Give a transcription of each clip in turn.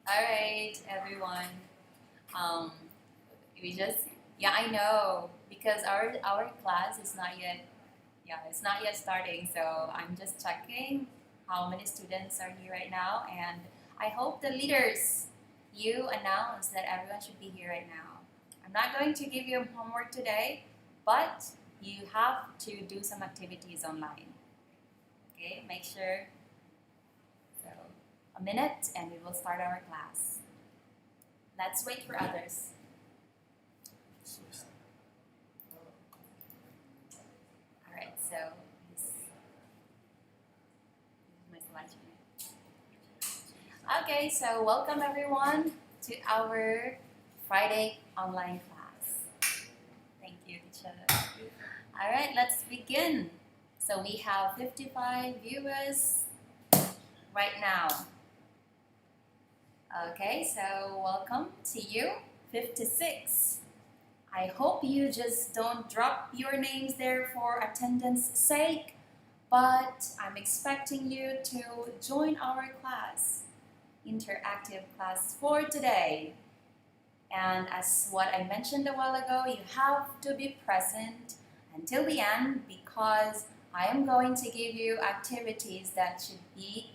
All right, everyone. Um, we just I know because our class is not yet it's not yet starting. So I'm just checking how many students are here right now, and I hope the leaders you announce that everyone should be here right now. I'm not going to give you homework today, but you have to do some activities online. Okay, make sure. So a minute, and we will start our class. Let's wait for others. All right, so my slideshow. Okay, so welcome everyone to our Friday online class. Thank you, teacher. All right, let's begin. So we have 55 viewers right now. Okay, so welcome to you, 56. I hope you just don't drop your names there for attendance sake, but I'm expecting you to join our class, interactive class for today. And as what I mentioned a while ago, you have to be present until the end because I am going to give you activities that should be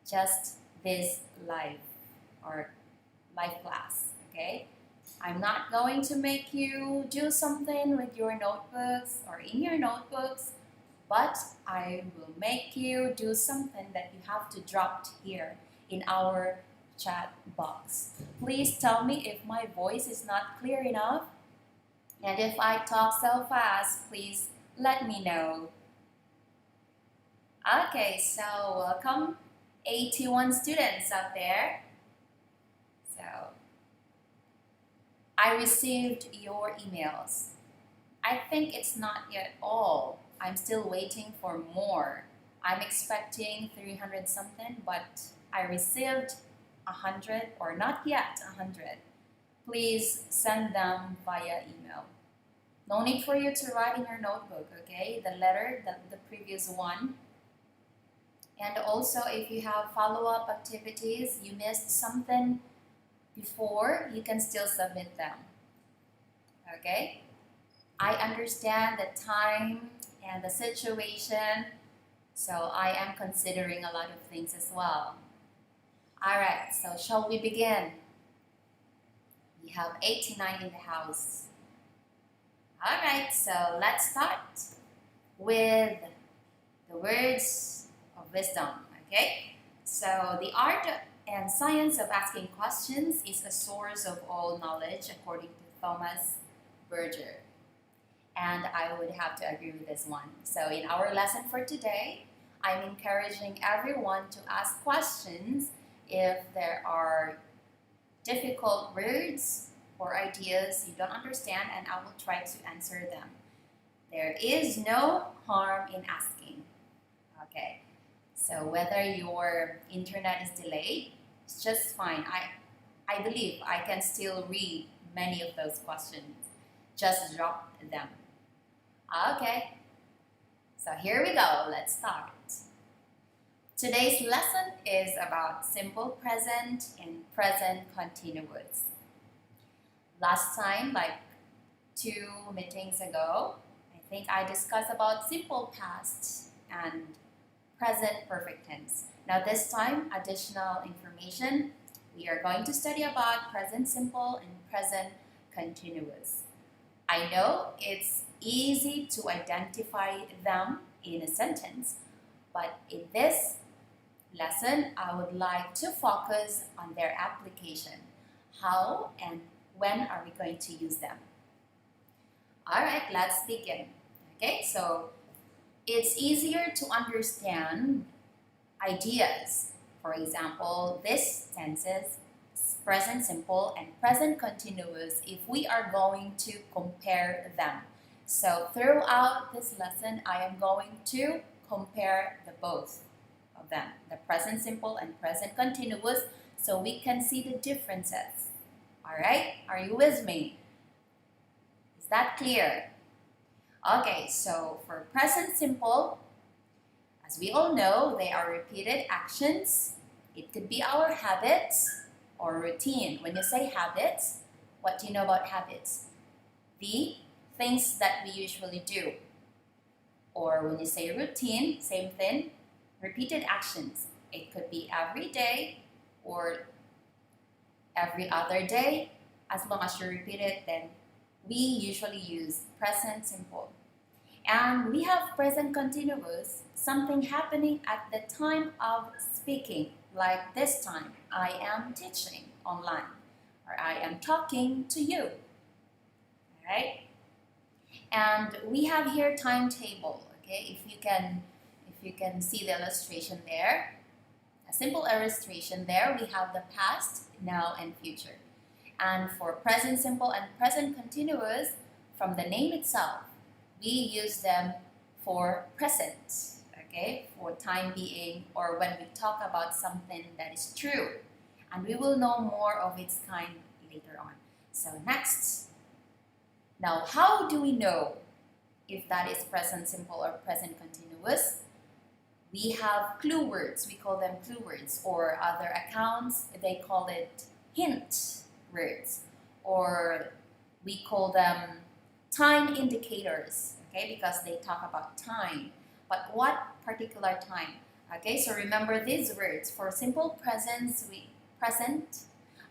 just this live or live class, okay? I'm not going to make you do something with your notebooks or in your notebooks, but I will make you do something that you have to drop here in our chat box. Please tell me if my voice is not clear enough, and if I talk so fast, please let me know. Okay, so welcome 81 students out there. So I received your emails. I think it's not yet all. I'm still waiting for more. I'm expecting 300 something, but I received 100 or not yet 100. Please send them via email. No need for you to write in your notebook, okay? The letter, the previous one. And also, if you have follow-up activities, you missed something before, you can still submit them, okay? I understand the time and the situation, so I am considering a lot of things as well. All right, so shall we begin? We have 89 in the house. All right, so let's start with the words of wisdom, okay? So the art and science of asking questions is a source of all knowledge, according to Thomas Berger. And I would have to agree with this one. So in our lesson for today, I'm encouraging everyone to ask questions if there are difficult words or ideas you don't understand, and I will try to answer them. There is no harm in asking. Okay, so whether your internet is delayed, it's just fine. I believe I can still read many of those questions. Just drop them. Okay, so here we go. Let's start. Today's lesson is about simple present and present continuous. Last time, like 2 meetings ago, I think I discussed about simple past and present perfect tense. Now this time, additional information. We are going to study about present simple and present continuous. I know it's easy to identify them in a sentence, but in this lesson, I would like to focus on their application. How and when are we going to use them? All right, let's begin. Okay, so it's easier to understand ideas. For example, this tenses present simple and present continuous if we are going to compare them. So throughout this lesson, I am going to compare the both of them, the present simple and present continuous, so we can see the differences. All right, are you with me? Is that clear? Okay, so for present simple, as we all know, they are repeated actions. It could be our habits, or routine. When you say habits, what do you know about habits? The things that we usually do. Or when you say routine, same thing, repeated actions. It could be every day or every other day. As long as you repeat it, then we usually use present simple. And we have present continuous, something happening at the time of speaking. Like this time, I am teaching online, or I am talking to you. Alright? And we have here timetable. Okay, if you can see the illustration there, a simple illustration there, we have the past, now, and future. And for present simple and present continuous, from the name itself, we use them for present, okay, for time being, or when we talk about something that is true. And we will know more of its kind later on. So next, now how do we know if that is present simple or present continuous? We have clue words, we call them clue words, or other accounts, they call it hint words, or we call them time indicators, okay, because they talk about time. But what particular time? Okay, so remember these words. For simple present,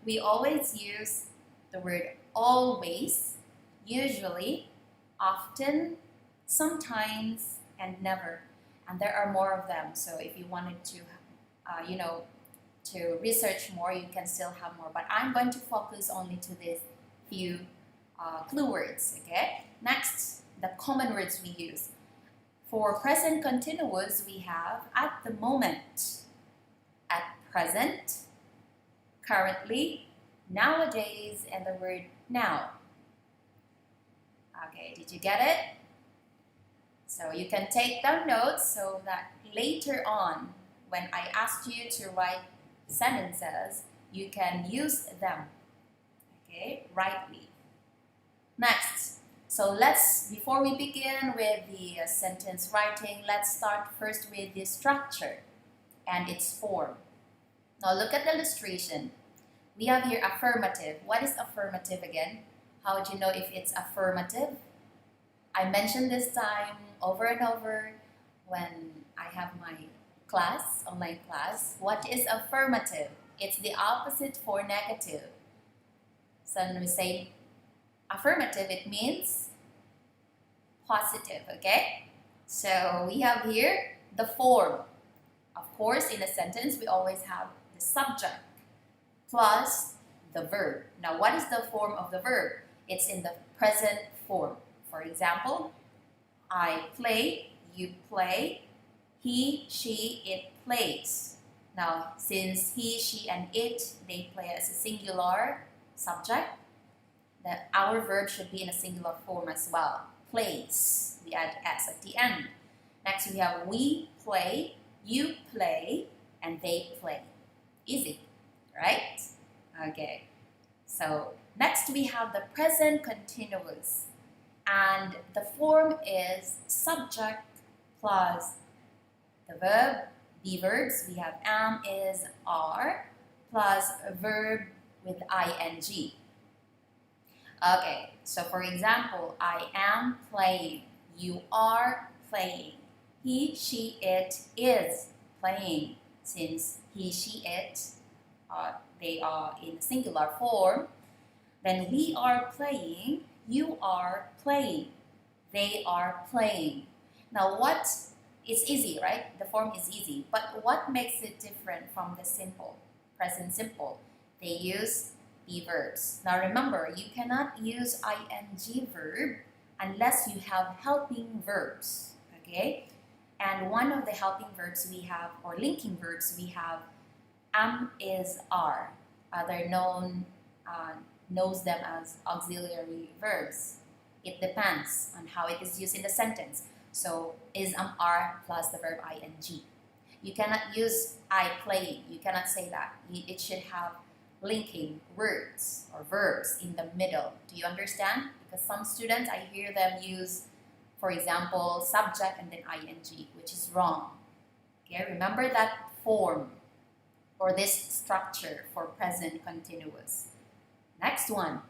we always use the word always, usually, often, sometimes, and never. And there are more of them. So if you wanted to, to research more, you can still have more. But I'm going to focus only to these few clue words, okay? Next, the common words we use. For present continuous, we have at the moment, at present, currently, nowadays, and the word now. Okay, did you get it? So you can take down notes so that later on, when I ask you to write sentences, you can use them, okay, rightly. Next, so before we begin with the sentence writing, let's start first with the structure and its form. Now look at the illustration. We have here affirmative. What is affirmative again? How would you know if it's affirmative? I mentioned this time over and over when I have my class, online class. What is affirmative? It's the opposite for negative. So when we say affirmative, it means positive, okay? So we have here the form. Of course, in a sentence, we always have the subject plus the verb. Now, what is the form of the verb? It's in the present form. For example, I play, you play, he, she, it plays. Now, since he, she, and it, they play as a singular subject, our verb should be in a singular form as well. Plays. We add s at the end. Next, we have we play, you play, and they play. Easy, right? Okay. So, next we have the present continuous. And the form is subject plus the verb, the verbs. We have am, is, are, plus a verb with ing. Okay, so for example, I am playing, you are playing, he, she, it is playing. Since he, she, it, they are in singular form, then we are playing, you are playing, they are playing. Now it's easy, right? The form is easy, but what makes it different from the simple, present simple? They use be verbs. Now remember, you cannot use ing verb unless you have helping verbs, okay? And one of the helping verbs we have, or linking verbs we have, am, is, are. Other knows them as auxiliary verbs. It depends on how it is used in the sentence. So is, am, are plus the verb ing. You cannot use I playing. You cannot say that. It should have linking words or verbs in the middle. Do you understand? Because some students, I hear them use, for example, subject and then ing, which is wrong. Okay, remember that form. or this structure for present continuous. Next one.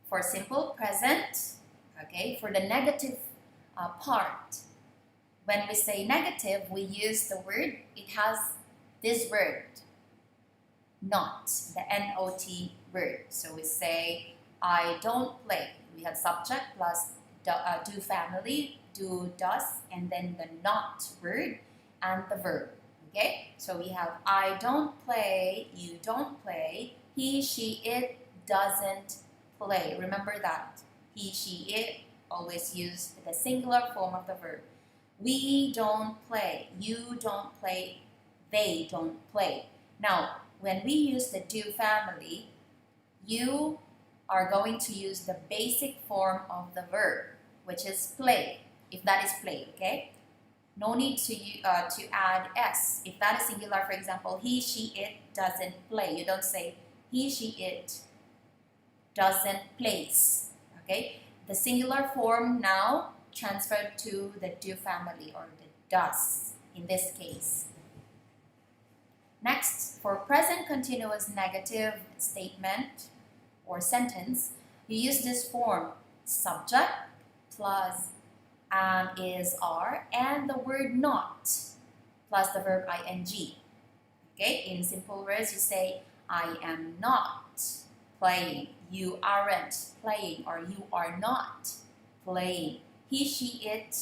For simple present, okay, for the negative part, when we say negative, we use the word, it has this word, not, the N-O-T word. So we say, I don't play. We have subject plus do family, do, does, and then the not word and the verb. Okay? So we have I don't play, you don't play, he, she, it doesn't play. Remember that. He, she, it always use the singular form of the verb. We don't play, you don't play, they don't play. Now, when we use the do family, you are going to use the basic form of the verb, which is play, if that is play, okay? No need to add s. If that is singular, for example, he, she, it doesn't play. You don't say he, she, it doesn't plays, okay? The singular form now transferred to the do family or the does in this case. Next, for present continuous negative statement or sentence, you use this form, subject plus is, are, and the word not plus the verb ing. Okay, in simple words, you say, I am not playing, you aren't playing, or you are not playing. He, she, it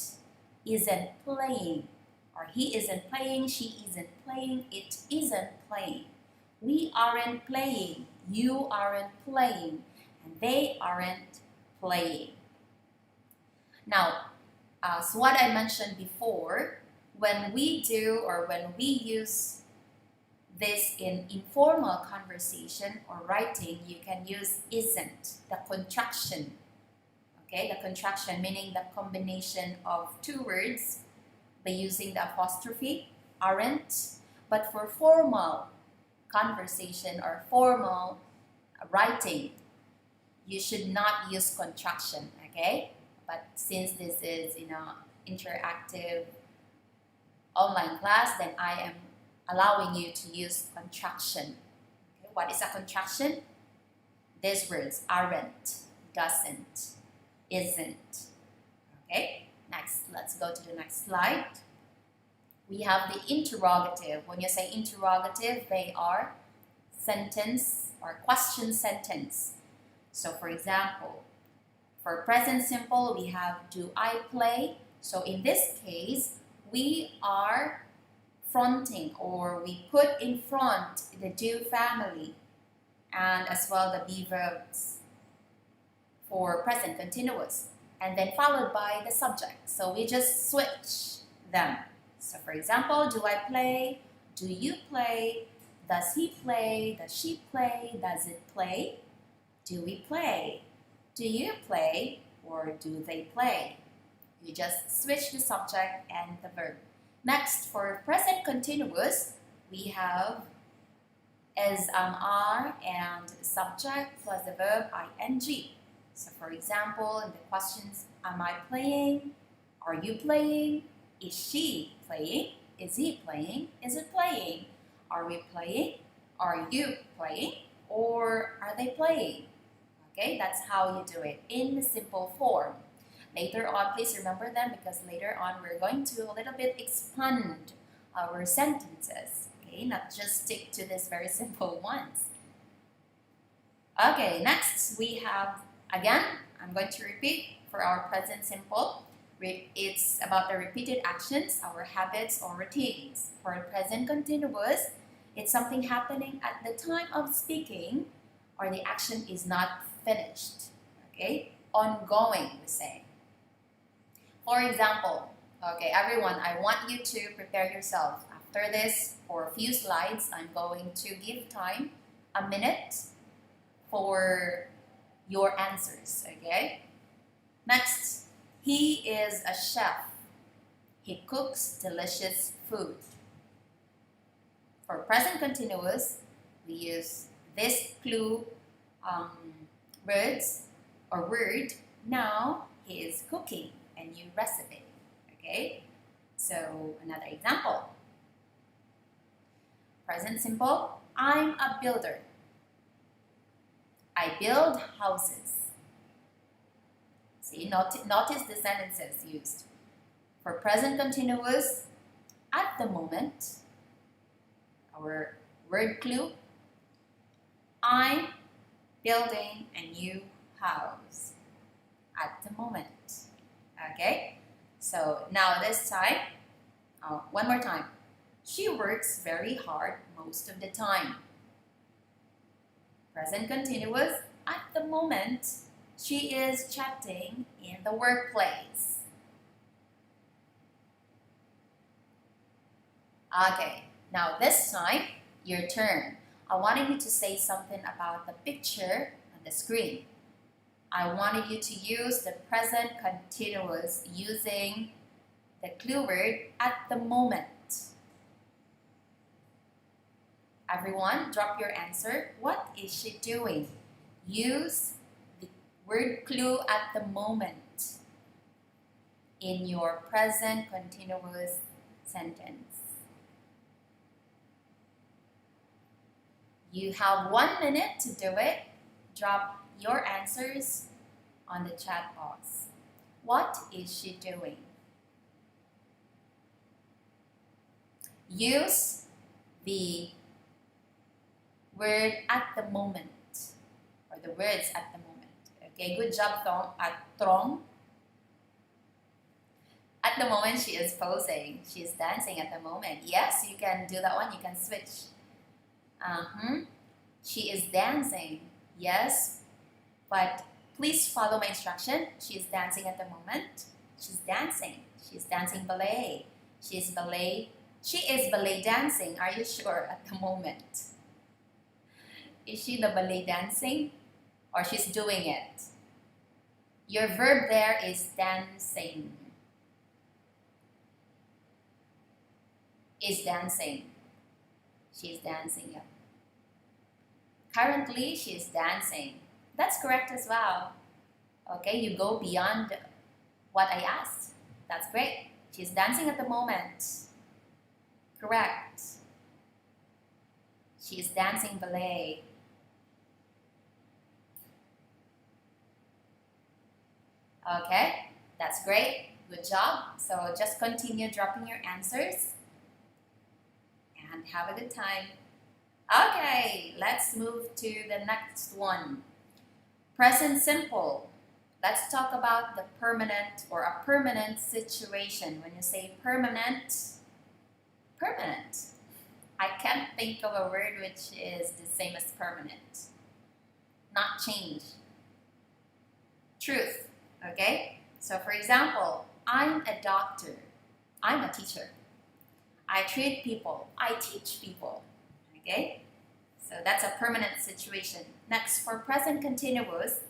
isn't playing, or he isn't playing, she isn't playing, it isn't playing. We aren't playing, you aren't playing, and they aren't playing. Now, as what I mentioned before, when we do or when we use this in informal conversation or writing, you can use isn't, the contraction. Okay, the contraction meaning the combination of two words by using the apostrophe, aren't. But for formal conversation or formal writing, you should not use contraction, okay? But since this is interactive online class, then I am allowing you to use contraction. Okay? What is a contraction? These words, aren't, doesn't, isn't. Okay, next, let's go to the next slide. We have the interrogative. When you say interrogative, they are sentence or question sentence. So for example, for present simple, we have do I play? So in this case, we are fronting, or we put in front the do family and as well the be verbs for present continuous, and then followed by the subject. So we just switch them. So for example, do I play? Do you play? Does he play? Does she play? Does it play? Do we play? Do you play? Or do they play? You just switch the subject and the verb. Next, for present continuous, we have is, are, and subject plus the verb ing. So for example, in the questions, am I playing? Are you playing? Is she playing? Is he playing? Is it playing? Are we playing? Are you playing? Or are they playing? Okay, that's how you do it in the simple form. Later on, please remember them because later on we're going to a little bit expand our sentences. Okay, not just stick to these very simple ones. Okay, next we have, again, I'm going to repeat for our present simple. It's about the repeated actions, our habits or routines. For present continuous, it's something happening at the time of speaking or the action is not finished. Okay, ongoing, we say. For example, okay, everyone, I want you to prepare yourself. After this, for a few slides, I'm going to give time, a minute, for your answers, okay? Next, he is a chef. He cooks delicious food. For present continuous, we use this clue words or word. Now, he is cooking a new recipe, okay? So, another example. Present simple, I'm a builder. I build houses. See, notice the sentences used. For present continuous, at the moment, our word clue, I'm building a new house at the moment. Okay? So now this time, one more time. She works very hard most of the time. Present continuous, at the moment, she is chatting in the workplace. Okay, now this time, your turn. I wanted you to say something about the picture on the screen. I wanted you to use the present continuous using the clue word at the moment. Everyone, drop your answer. What is she doing? Use the word clue at the moment in your present continuous sentence. You have 1 minute to do it. Drop your answers on the chat box. What is she doing? Use the word at the moment or the words at the moment. Okay, good job, Trong. At the moment, she is posing. She is dancing at the moment. Yes, you can do that one. You can switch. She is dancing. Yes, but please follow my instruction. She is dancing at the moment. She's dancing. She's dancing ballet. She is ballet dancing. Are you sure at the moment? Is she the ballet dancing or she's doing it? Your verb there is dancing. Is dancing. She's dancing, yeah. Currently, she is dancing. That's correct as well. Okay, you go beyond what I asked. That's great. She's dancing at the moment. Correct. She is dancing ballet. Okay, that's great. Good job. So just continue dropping your answers and have a good time. Okay, let's move to the next one. Present simple. Let's talk about the permanent or a permanent situation. When you say permanent, I can't think of a word which is the same as permanent. Not change. Truth. Okay? So for example, I'm a doctor. I'm a teacher. I treat people. I teach people. Okay? So that's a permanent situation. Next, for present continuous,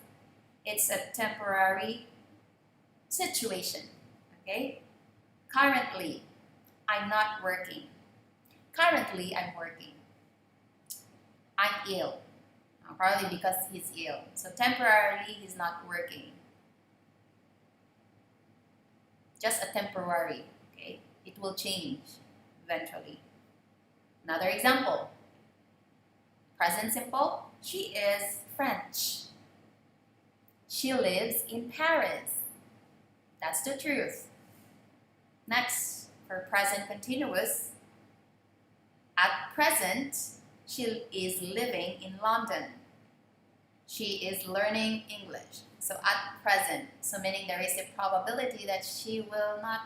it's a temporary situation. Okay? Currently, I'm not working. Currently, I'm working. I'm ill. Probably because he's ill. So temporarily, he's not working. Just a temporary. Okay? It will change eventually. Another example. Present simple. She is French. She lives in Paris. That's the truth. Next, for present continuous. At present, she is living in London. She is learning English. So at present, so meaning there is a probability that she will not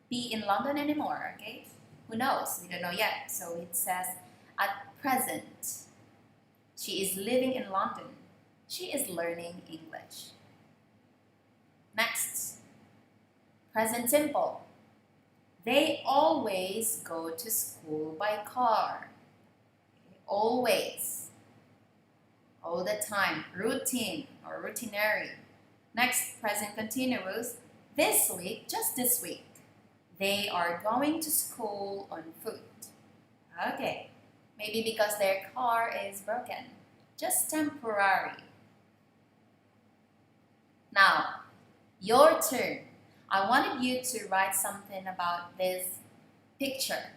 be in London anymore, okay? Who knows? We don't know yet. So it says at present, she is living in London. She is learning English. Next, present simple. They always go to school by car. Okay? Always. All the time. Routine or routinary. Next, present continuous. This week, just this week, they are going to school on foot. Okay. Maybe because their car is broken. Just temporary. Now, your turn. I wanted you to write something about this picture.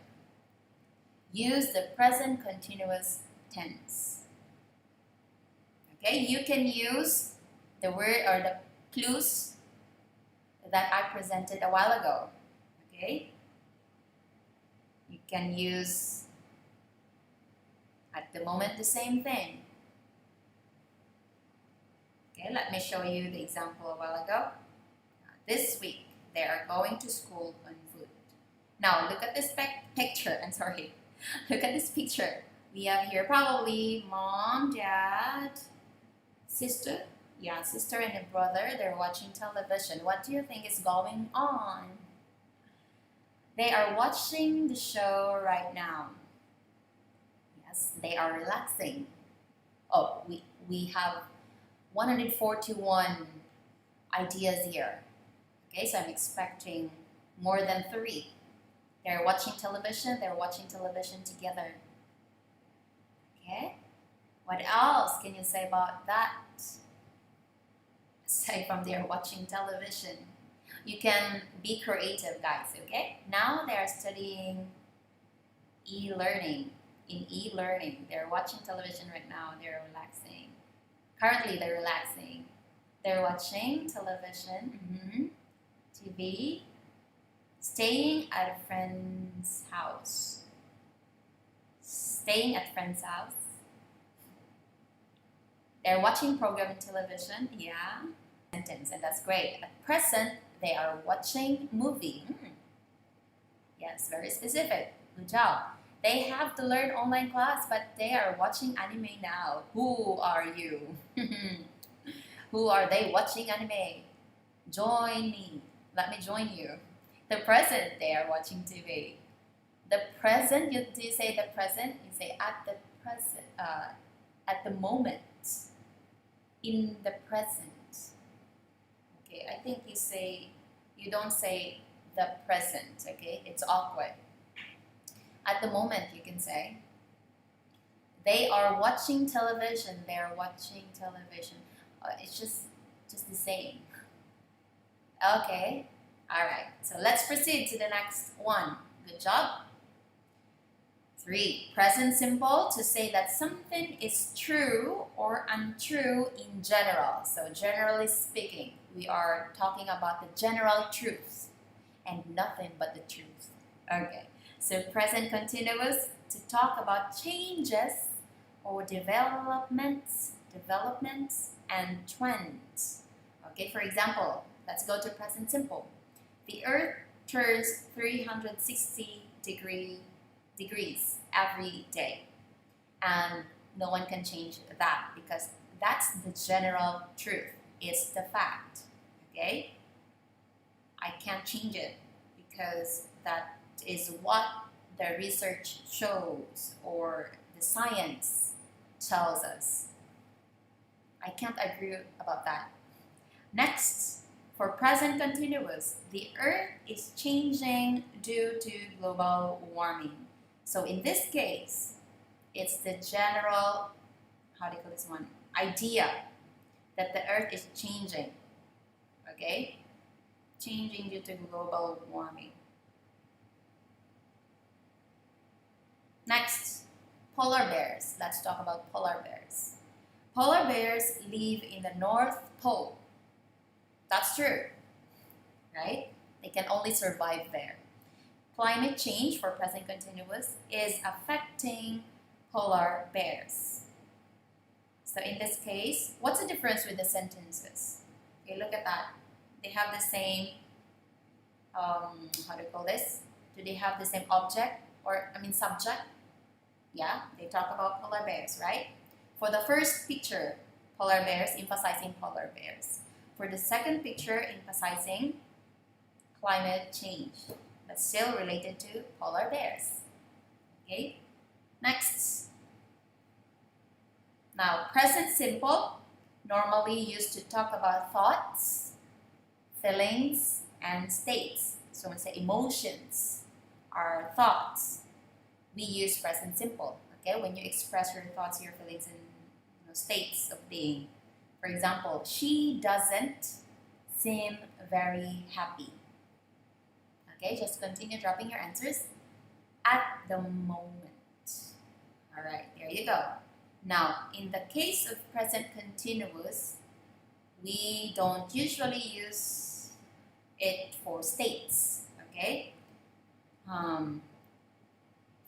use the present continuous tense. Okay, you can use the word or the clues that I presented a while ago. Okay, you can use at the moment the same thing. Okay, let me show you the example a while ago. This week, they are going to school on foot. Now, look at this picture. I'm sorry. Look at this picture. We have here probably mom, dad, sister. Yeah, sister and a brother. They're watching television. What do you think is going on? They are watching the show right now. Yes, they are relaxing. Oh, we have 141 ideas here. Okay, so I'm expecting more than 3. They're watching television together. Okay, what else can you say about that? Aside from they're watching television, you can be creative, guys, okay? Now they're studying e-learning. In e-learning, they're watching television right now, they're relaxing. Currently, they're relaxing. They're watching television, TV, staying at a friend's house. Staying at friend's house. They're watching program in television, yeah. Sentence, and that's great. At present, they are watching movie. Yes, very specific. Good job. They have to learn online class, but they are watching anime now. Who are you? Who are they watching anime? Join me. Let me join you. The present, they are watching TV. The present, do you say the present? You say at the present, at the moment. In the present. Okay, I think you don't say the present, okay? It's awkward. At the moment, you can say. They are watching television. They are watching television. It's just the same. Okay, all right. So let's proceed to the next one. Good job. 3, present simple, to say that something is true or untrue in general. So generally speaking, we are talking about the general truth and nothing but the truth. Okay, so present continuous, to talk about changes or developments and trends. Okay, for example, let's go to present simple. The earth turns 360 degrees every day, and no one can change that because that's the general truth. It's the fact. Okay, I can't change it because that is what the research shows or the science tells us. I can't agree about that. Next, for present continuous, the earth is changing due to global warming. So in this case, it's the general, how do you call this one, idea that the earth is changing, okay? Changing due to global warming. Next, polar bears. Let's talk about polar bears. Polar bears live in the North Pole. That's true, right? They can only survive there. Climate change, for present continuous, is affecting polar bears. So in this case, what's the difference with the sentences? Okay, look at that. They have the same, how do you call this? Do they have the same object or, subject? Yeah, they talk about polar bears, right? For the first picture, polar bears, emphasizing polar bears. For the second picture, emphasizing climate change, but still related to polar bears. Okay, next. Now, present simple, normally used to talk about thoughts, feelings, and states. So when we say emotions or thoughts, we use present simple. Okay, when you express your thoughts, your feelings, and states of being. For example, she doesn't seem very happy. Okay, just continue dropping your answers at the moment. All right, there you go. Now, in the case of present continuous, we don't usually use it for states, okay? Um,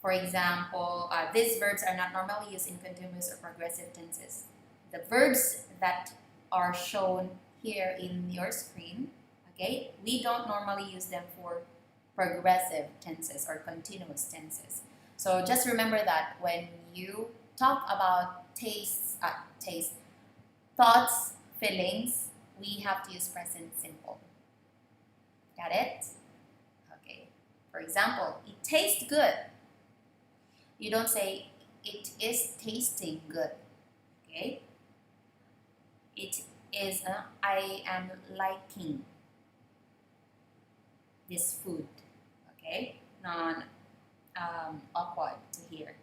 for example, these verbs are not normally used in continuous or progressive tenses. The verbs that are shown here in your screen, okay, we don't normally use them for progressive tenses or continuous tenses. So just remember that when you talk about taste, thoughts, feelings, we have to use present simple. Got it? Okay. For example, it tastes good. You don't say it is tasting good. Okay? It is I am liking this food. Okay? Non awkward to hear.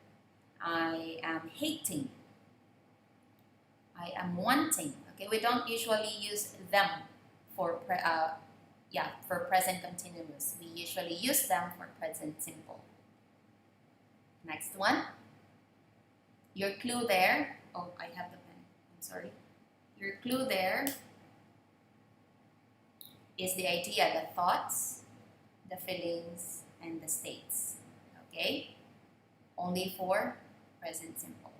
I am hating. I am wanting. Okay, we don't usually use them for for present continuous. We usually use them for present simple. Next one. Your clue there. Oh, I have the pen. I'm sorry. Your clue there is the idea, the thoughts, the feelings, and the states. Okay? Only for present simple.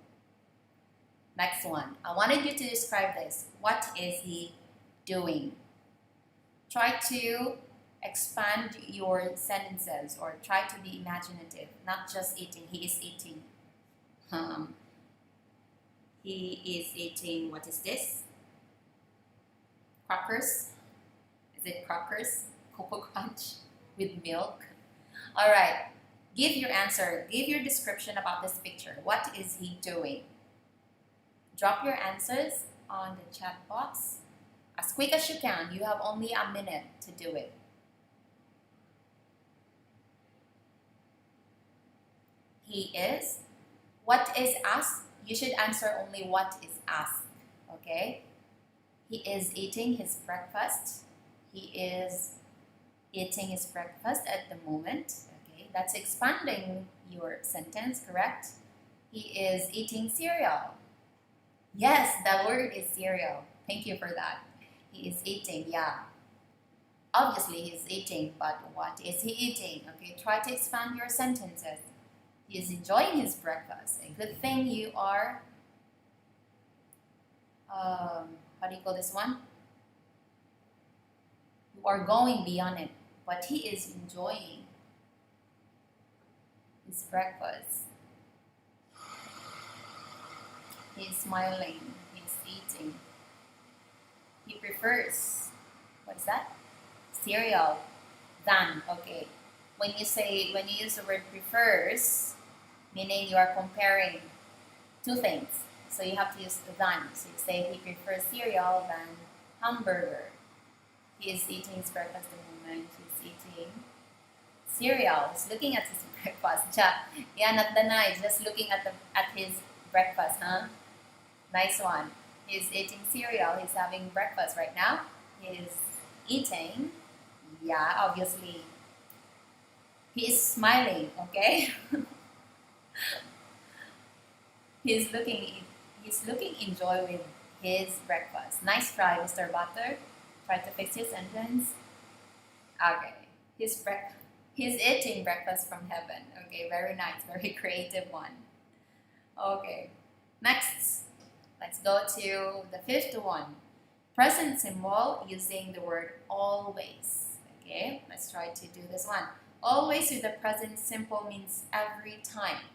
Next one. I wanted you to describe this. What is he doing? Try to expand your sentences or try to be imaginative, not just eating. He is eating. He is eating, what is this? Crackers? Is it crackers? Cocoa Crunch with milk? All right. Give your answer. Give your description about this picture. What is he doing? Drop your answers on the chat box as quick as you can. You have only a minute to do it. He is. What is asked? You should answer only what is asked. Okay? He is eating his breakfast. He is eating his breakfast at the moment. Okay? That's expanding your sentence, correct? He is eating cereal. Yes, the word is cereal. Thank you for that. He is eating, yeah. Obviously, he's eating, but what is he eating? Okay, try to expand your sentences. He is enjoying his breakfast. A good thing you are, how do you call this one? You are going beyond it, but he is enjoying his breakfast. He's smiling, he's eating. He prefers, what is that? Cereal than, okay. When you use the word prefers, meaning you are comparing two things. So you have to use than. So you say he prefers cereal than hamburger. He is eating his breakfast at the moment. He's eating cereal. He's looking at his breakfast. Yeah, not the night, just looking at his breakfast, huh? Nice one. He's eating cereal. He's having breakfast right now. He's eating. Yeah, obviously. He is smiling, okay? He's looking enjoy with his breakfast. Nice try, Mr. Butter. Try to fix your sentence. Okay. He's eating breakfast from heaven. Okay, very nice, very creative one. Okay. Next. Let's go to the fifth one. Present symbol using the word always. Okay, let's try to do this one. Always with the present simple means every time.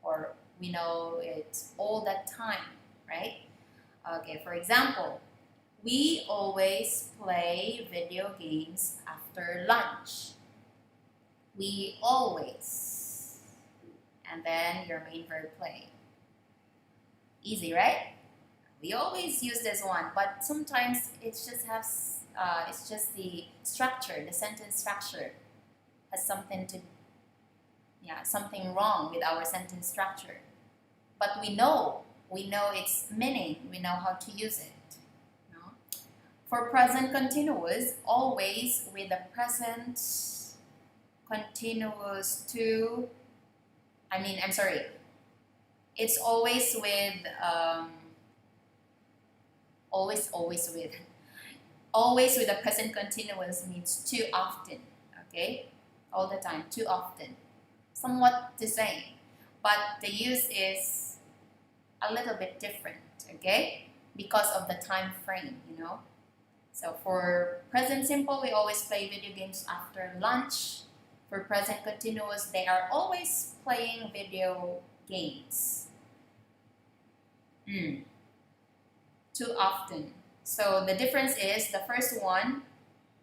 Or we know it's all that time, right? Okay, for example, we always play video games after lunch. We always. And then your main verb play. Easy, right? We always use this one, but sometimes it's just the structure, the sentence structure has something wrong with our sentence structure. But we know its meaning, we know how to use it. No? For present continuous, always with the present continuous It's always with, always with, always with the present continuous means too often, okay? All the time, too often. Somewhat the same, but the use is a little bit different, okay? Because of the time frame, you know? So for present simple, we always play video games after lunch. For present continuous, they are always playing video games. Too often. So the difference is the first one,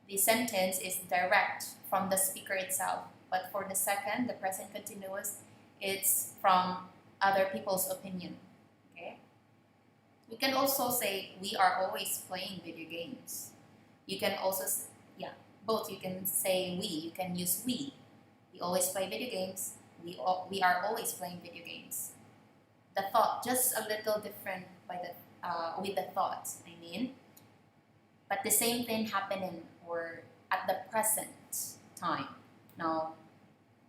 the sentence is direct from the speaker itself. But for the second, the present continuous, it's from other people's opinion. Okay? We can also say we are always playing video games. You can also, yeah, both. You can say we. You can use we. We always play video games. We are always playing video games. The thought just a little different by the with the thoughts. I mean, but the same thing happening or at the present time. Now,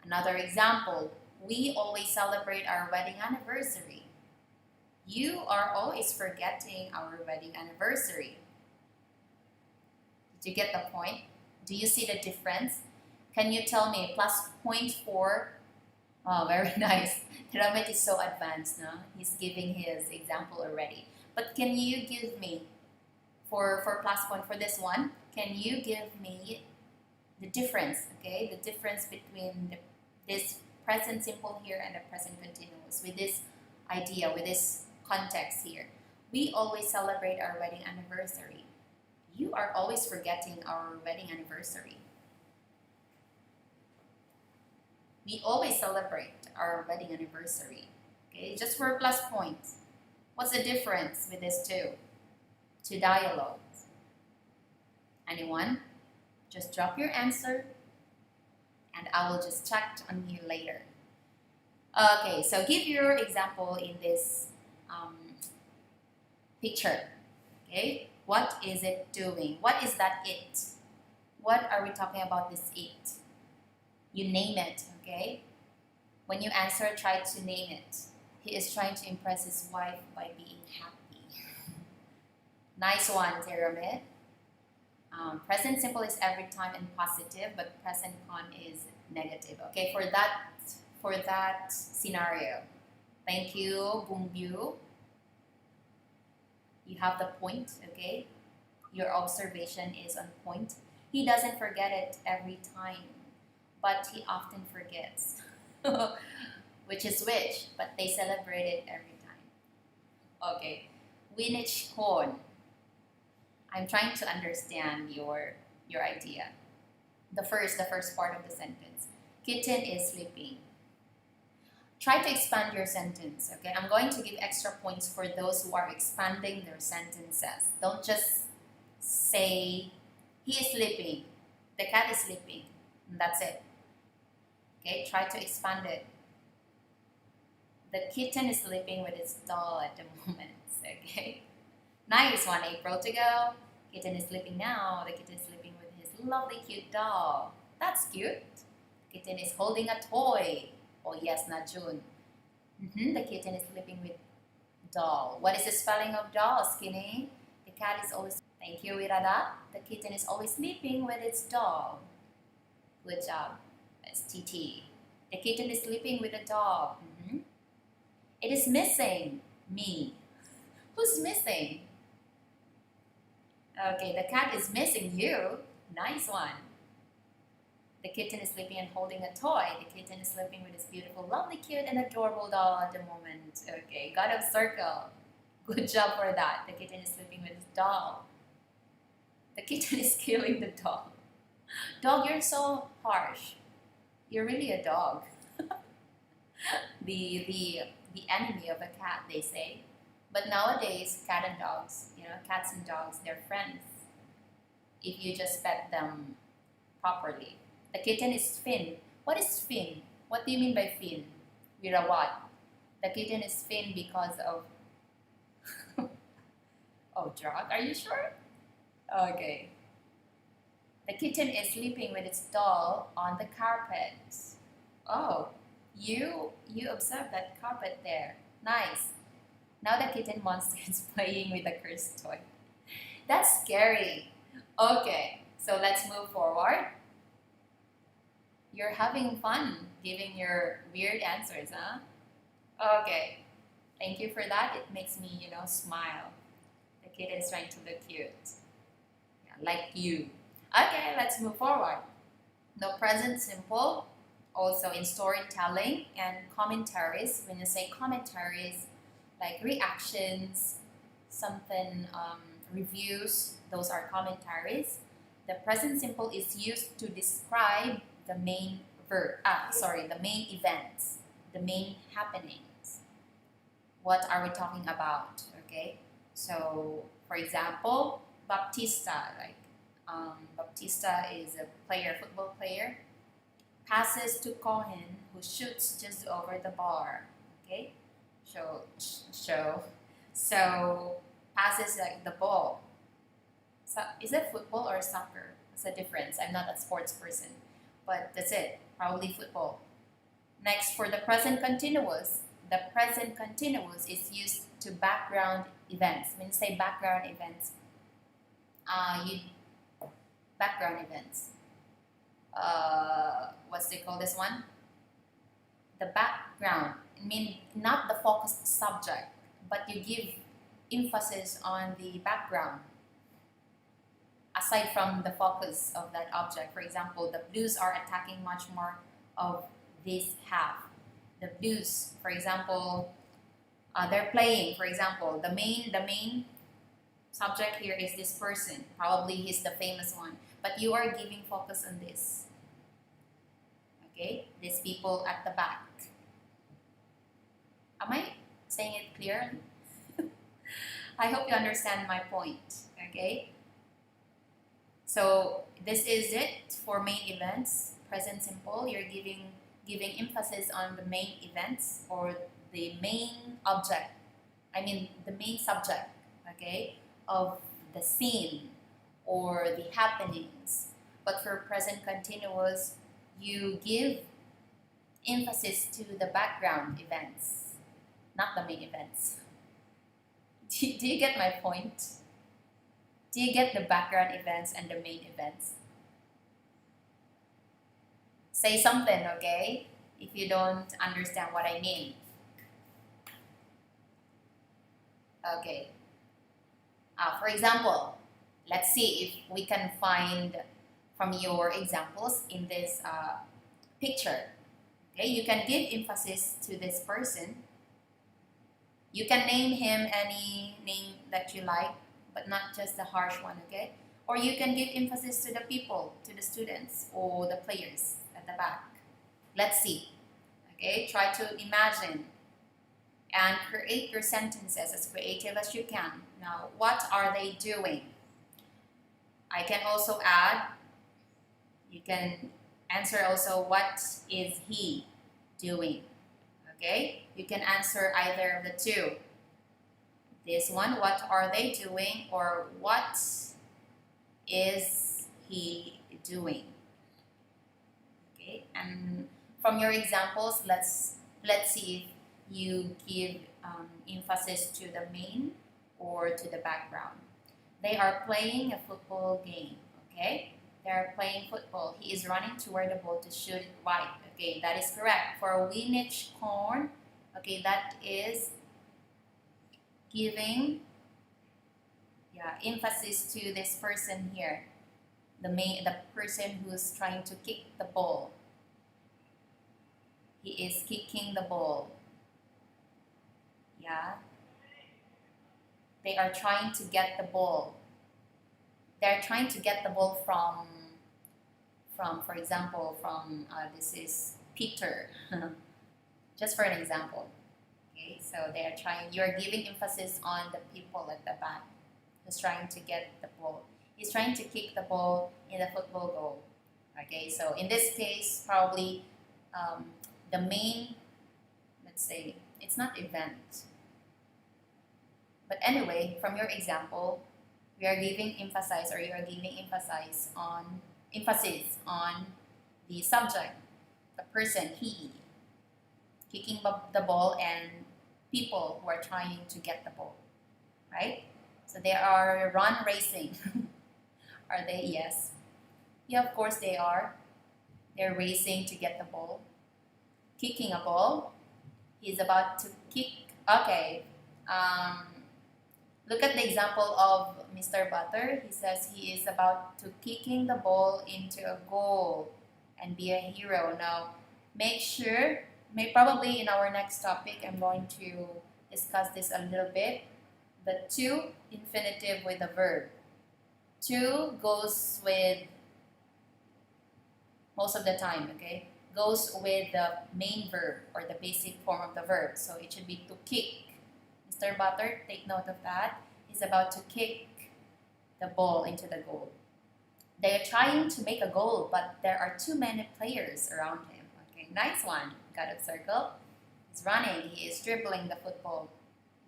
another example. We always celebrate our wedding anniversary. You are always forgetting our wedding anniversary. Did you get the point? Do you see the difference? Can you tell me plus 0.4? Oh, very nice. Ramit is so advanced now. He's giving his example already. But can you give me, for plus point for this one, can you give me the difference, okay? The difference between this present simple here and the present continuous with this idea, with this context here. We always celebrate our wedding anniversary. You are always forgetting our wedding anniversary. We always celebrate our wedding anniversary. Okay, just for plus points. What's the difference with these two dialogues? Anyone? Just drop your answer and I will just check on you later. Okay, so give your example in this picture. Okay, what is it doing? What is that it? What are we talking about this it? You name it, okay? When you answer, try to name it. He is trying to impress his wife by being happy. Nice one, Teramid. Present simple is every time and positive, but present con is negative. Okay, for that scenario. Thank you, Bungbu. You have the point, okay? Your observation is on point. He doesn't forget it every time, but he often forgets. Which is which, but they celebrate it every time. Okay, Winich Horn. I'm trying to understand your idea. The first part of the sentence. Kitten is sleeping. Try to expand your sentence, okay? I'm going to give extra points for those who are expanding their sentences. Don't just say, he is sleeping, the cat is sleeping, and that's it. Okay, try to expand it. The kitten is sleeping with its doll at the moment, okay? Nice one, April to go. Kitten is sleeping now. The kitten is sleeping with his lovely cute doll. That's cute. The kitten is holding a toy. Oh yes, Najun. The kitten is sleeping with doll. What is the spelling of doll, Skinny? The cat is always... Thank you, Irada. The kitten is always sleeping with its doll. Good job. That's TT. The kitten is sleeping with a doll. It is missing me. Who's missing? Okay, the cat is missing you. Nice one. The kitten is sleeping and holding a toy. The kitten is sleeping with this beautiful, lovely, cute, and adorable doll at the moment. Okay, God of circle. Good job for that. The kitten is sleeping with his doll. The kitten is killing the dog. Dog, you're so harsh. You're really a dog. the enemy of a cat, they say. But nowadays, cat and dogs, cats and dogs, they're friends. If you just pet them properly. The kitten is Finn. What is Finn? What do you mean by Finn? Vira what? The kitten is Finn because of... oh, drug? Are you sure? Okay. The kitten is sleeping with its doll on the carpet. Oh, you observe that carpet there. Nice. Now the kitten monster is playing with the cursed toy. That's scary. Okay, so let's move forward. You're having fun giving your weird answers, huh? Okay, thank you for that. It makes me, smile. The kid is trying to look cute. Yeah, like you. Okay, let's move forward. The present simple, also in storytelling and commentaries. When you say commentaries, like reactions, something, reviews, those are commentaries. The present simple is used to describe the main the main events, the main happenings. What are we talking about? Okay, so for example, Baptista, Baptista is a player, football player, passes to Cohen, who shoots just over the bar. Okay, so passes like the ball. So is it football or soccer? It's a difference. I'm not a sports person, but that's it. Probably football. Next, for the present continuous, the present continuous is used to background events. When you say background events, you background events. What's they call this one? The background. I mean, not the focused subject, but you give emphasis on the background aside from the focus of that object. For example, the Blues are attacking much more of this half. The Blues, for example, they're playing. For example, the main subject here is this person. Probably he's the famous one, but you are giving focus on this. Okay, these people at the back. Am I saying it clearly? I hope you understand my point. Okay. So this is it for main events. Present simple. You're giving emphasis on the main events or the main object. I mean the main subject. Okay, of the scene or the happenings. But for present continuous, you give emphasis to the background events, not the main events. Do you get my point? Do you get the background events and the main events? Say something, okay? If you don't understand what I mean. Okay. For example, let's see if we can find from your examples in this picture. Okay, you can give emphasis to this person. You can name him any name that you like, but not just the harsh one, okay? Or you can give emphasis to the people, to the students or the players at the back. Let's see. Okay, try to imagine and create your sentences as creative as you can. Now, what are they doing? I can also add, you can answer also, what is he doing? Okay, you can answer either of the two. This one, what are they doing, or what is he doing? Okay, and from your examples, let's see if you give emphasis to the main or to the background. They are playing a football game. Okay, they are playing football. He is running toward the ball to shoot it right. Okay, that is correct. For Winich corn, okay, that is giving emphasis to this person here, the person who's trying to kick the ball. He is kicking the ball. Yeah, they are trying to get the ball. They're trying to get the ball from for example, from this is Peter. Just for an example. Okay, so they're trying. You're giving emphasis on the people at the back who's trying to get the ball. He's trying to kick the ball in the football goal. Okay, so in this case, probably the main, let's say, it's not event. But anyway, from your example, we are giving emphasis, or you are giving emphasis on the subject, the person, he, kicking the ball and people who are trying to get the ball, right? So they are run racing. Are they? Yes. Yeah, of course they are. They're racing to get the ball. Kicking a ball. He's about to kick. Okay. Um, Look at the example of Mr. Butter. He says he is about to kicking the ball into a goal and be a hero. Now, make sure, probably in our next topic, I'm going to discuss this a little bit. The to infinitive with a verb. To goes with most of the time, okay? Goes with the main verb or the basic form of the verb. So it should be to kick. Mr. Butter, take note of that. He's about to kick the ball into the goal. They are trying to make a goal, but there are too many players around him. Okay, nice one. Got a circle. He's running. He is dribbling the football.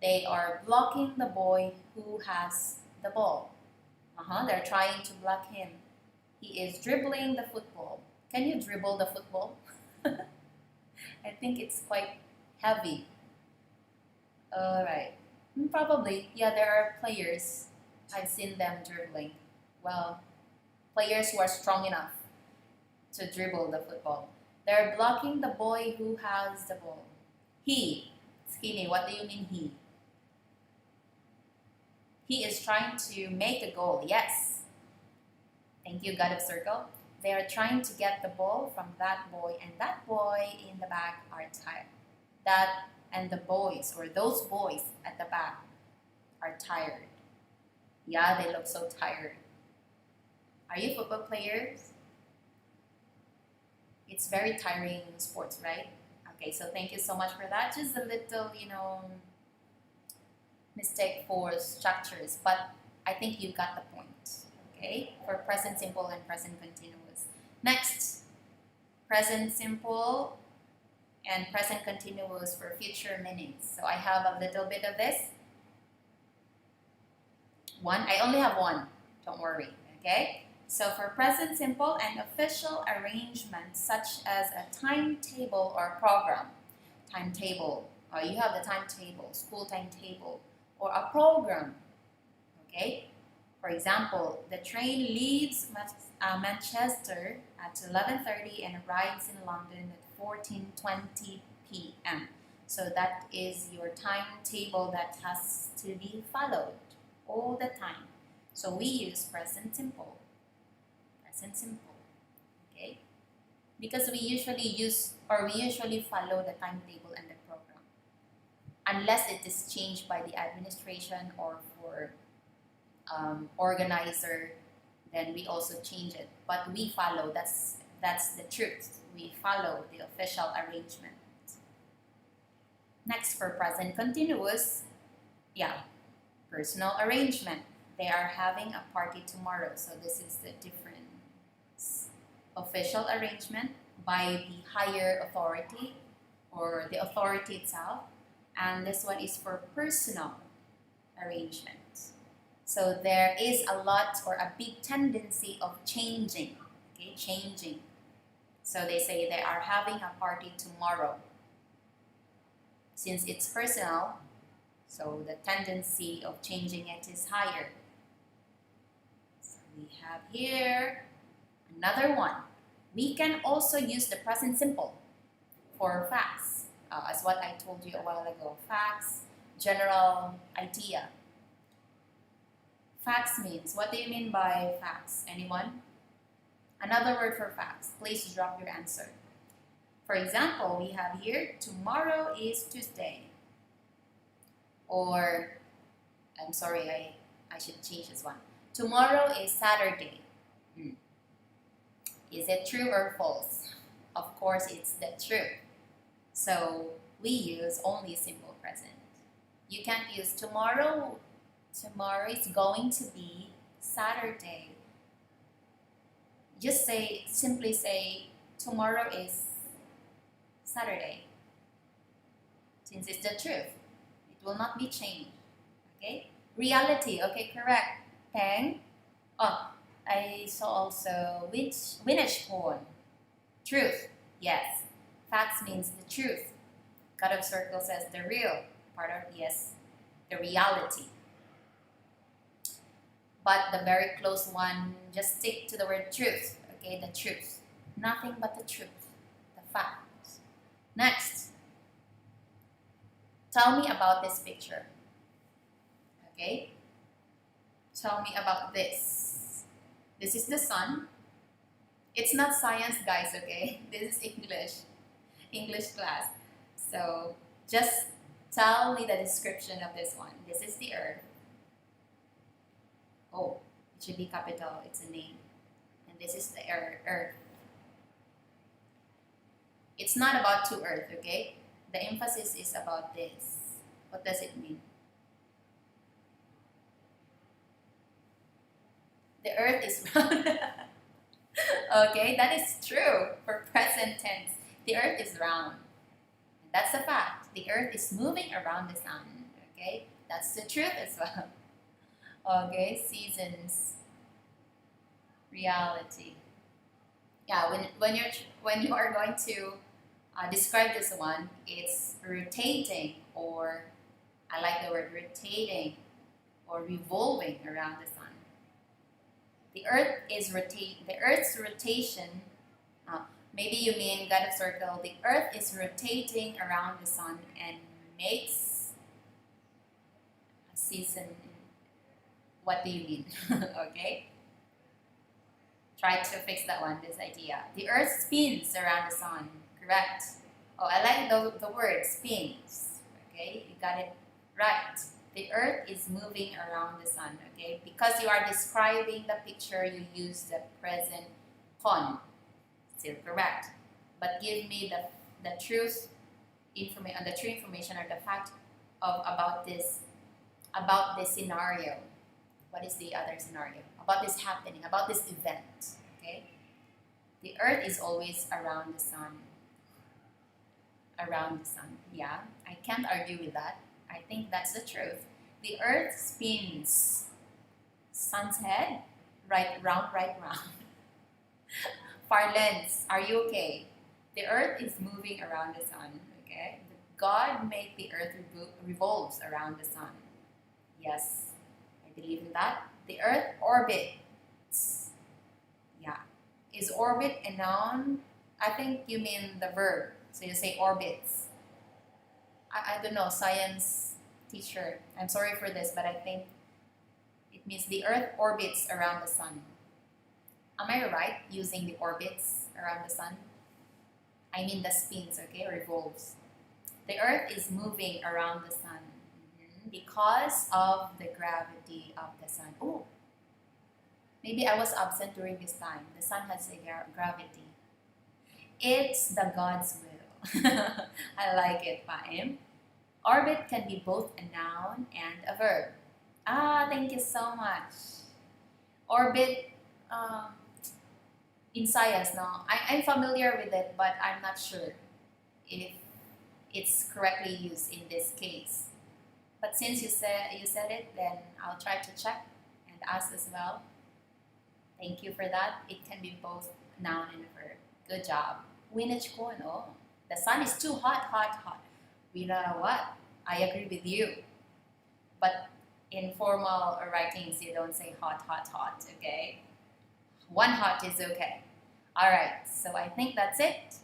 They are blocking the boy who has the ball. They're trying to block him. He is dribbling the football. Can you dribble the football? I think it's quite heavy. Alright. Probably. Yeah, there are players. I've seen them dribbling. Well, players who are strong enough to dribble the football. They're blocking the boy who has the ball. He. Skinny, what do you mean he? He is trying to make a goal. Yes. Thank you, God of Circle. They are trying to get the ball from that boy, and that boy in the back are tired. That and the boys, or those boys at the back, are tired. Yeah, they look so tired. Are you football players? It's very tiring sports, right? Okay, so thank you so much for that. Just a little, mistake for structures, but I think you got the point. Okay, for present simple and present continuous. Next, present simple and present continuous for future meanings. So I have a little bit of this. I only have one. Don't worry. Okay. So for present simple, an official arrangement such as a timetable or program. Timetable. You have the timetable, school timetable, or a program. Okay. For example, the train leaves Manchester at 11:30 and arrives in London at 14:20 p.m. So that is your timetable that has to be followed all the time. So we use present simple. Present simple. Okay? Because we usually follow the timetable and the program. Unless it is changed by the administration or for organizer, then we also change it. But we follow, that's the truth. We follow the official arrangement. Next, for present continuous, personal arrangement. They are having a party tomorrow. So this is the difference. Official arrangement by the higher authority or the authority itself. And this one is for personal arrangement. So there is a lot or a big tendency of changing. Okay, changing. So they say they are having a party tomorrow. Since it's personal, so the tendency of changing it is higher. So we have here another one. We can also use the present simple for facts, as what I told you a while ago. Facts, general idea. Facts means, what do you mean by facts? Anyone? Another word for facts. Please drop your answer. For example, we have here, tomorrow is Tuesday. Or, I'm sorry, I should change this one. Tomorrow is Saturday. Is it true or false? Of course, it's the truth. So, we use only simple present. You can't use tomorrow. Tomorrow is going to be Saturday. Just simply say, tomorrow is Saturday. Since it's the truth, it will not be changed. Okay? Reality. Okay, correct. Peng. I saw also Winnish porn. Truth. Yes. Facts means the truth. God of Circle says the real. part of, yes, the reality. But the very close one, just stick to the word truth, okay, the truth. Nothing but the truth, the facts. Next, tell me about this picture, okay? Tell me about this. This is the sun. It's not science, guys, okay? This is English class. So just tell me the description of this one. This is the earth. Oh, it should be capital. It's a name. And this is the earth. It's not about to earth, okay? The emphasis is about this. What does it mean? The earth is round. Okay, that is true for present tense. The earth is round. That's the fact. The earth is moving around the sun. Okay, that's the truth as well. Okay, seasons, reality. Yeah, when you are going to describe this one, it's rotating, or I like the word rotating, or revolving around the sun. The earth is rotate. The earth's rotation. Maybe you mean God of circle. The earth is rotating around the sun and makes a season. What do you mean? Okay. Try to fix that one. This idea. The earth spins around the sun. Correct. Oh, I like the word spins. Okay, you got it right. The earth is moving around the sun, okay? Because you are describing the picture, you use the present con. Still correct. But give me the truth information, the true information or the fact about this scenario. What is the other scenario? About this happening, about this event, okay? The earth is always around the sun. Around the sun, yeah. I can't argue with that. I think that's the truth. The earth spins. Sun's head, right round. Far lengths, are you okay? The earth is moving around the sun, okay? God made the earth revolves around the sun. Yes, I believe in that. The earth orbits. Yeah. Is orbit a noun? I think you mean the verb. So you say orbits. I don't know, science teacher. I'm sorry for this, but I think it means the earth orbits around the sun. Am I right using the orbits around the sun? I mean the spins, okay, revolves. The earth is moving around the sun because of the gravity of the sun. Oh, maybe I was absent during this time. The sun has a gravity. It's the God's will. I like it, Paim. Orbit can be both a noun and a verb. Thank you so much. Orbit, in science, no, I'm familiar with it, but I'm not sure if it's correctly used in this case. But since you said it, then I'll try to check and ask as well. Thank you for that. It can be both noun and verb. Good job. Winach ko, no? The sun is too hot. We don't know what. I agree with you. But in formal writings, you don't say hot, okay? One hot is okay. Alright, so I think that's it.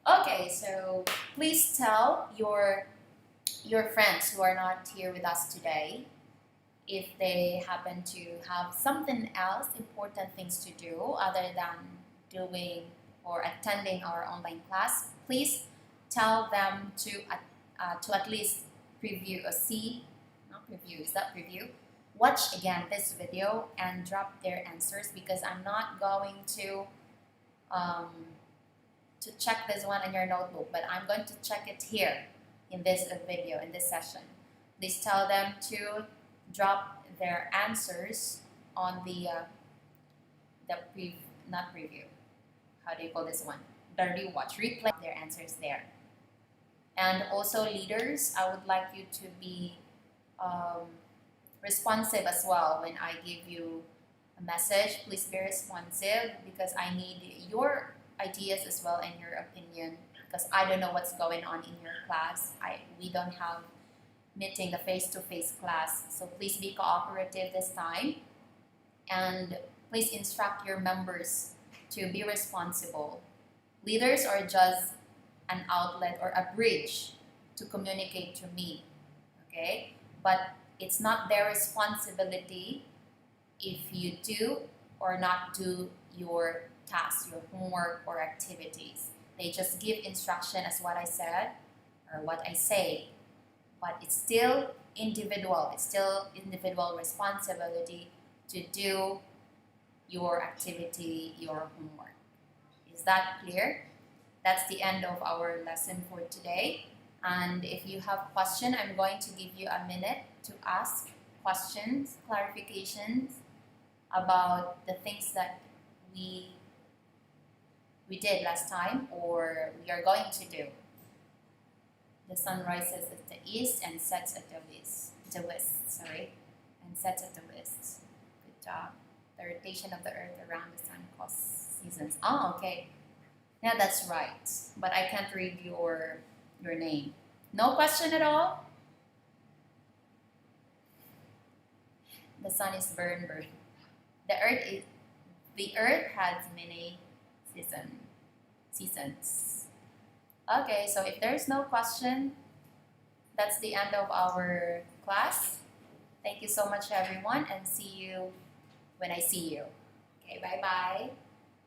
Okay, so please tell your friends who are not here with us today if they happen to have something else, important things to do other than doing or attending our online class. Please tell them to at least preview or see, not preview, is that preview? Watch again this video and drop their answers, because I'm not going to check this one in your notebook, but I'm going to check it here in this video, in this session. Please tell them to drop their answers on not preview. How do you call this one? The replay their answers there. And also leaders, I would like you to be responsive as well when I give you a message. Please be responsive, because I need your ideas as well and your opinion, because I don't know what's going on in your class. We don't have meeting, the face-to-face class. So please be cooperative this time, and please instruct your members to be responsible. Leaders are just an outlet or a bridge to communicate to me, okay? But it's not their responsibility if you do or not do your tasks, your homework or activities. They just give instruction as what I said or what I say, but it's still individual. It's still individual responsibility to do your activity, your homework. Is that clear? That's the end of our lesson for today. And if you have questions, I'm going to give you a minute to ask questions, clarifications about the things that we did last time or we are going to do. The sun rises at the east and sets at the west. And sets at the west. Good job. The rotation of the earth around the sun causes seasons. Oh, okay. Yeah, that's right. But I can't read your name. No question at all? The sun is burn. The earth has many seasons. Okay, so if there's no question, that's the end of our class. Thank you so much, everyone, and see you when I see you. Okay, bye-bye.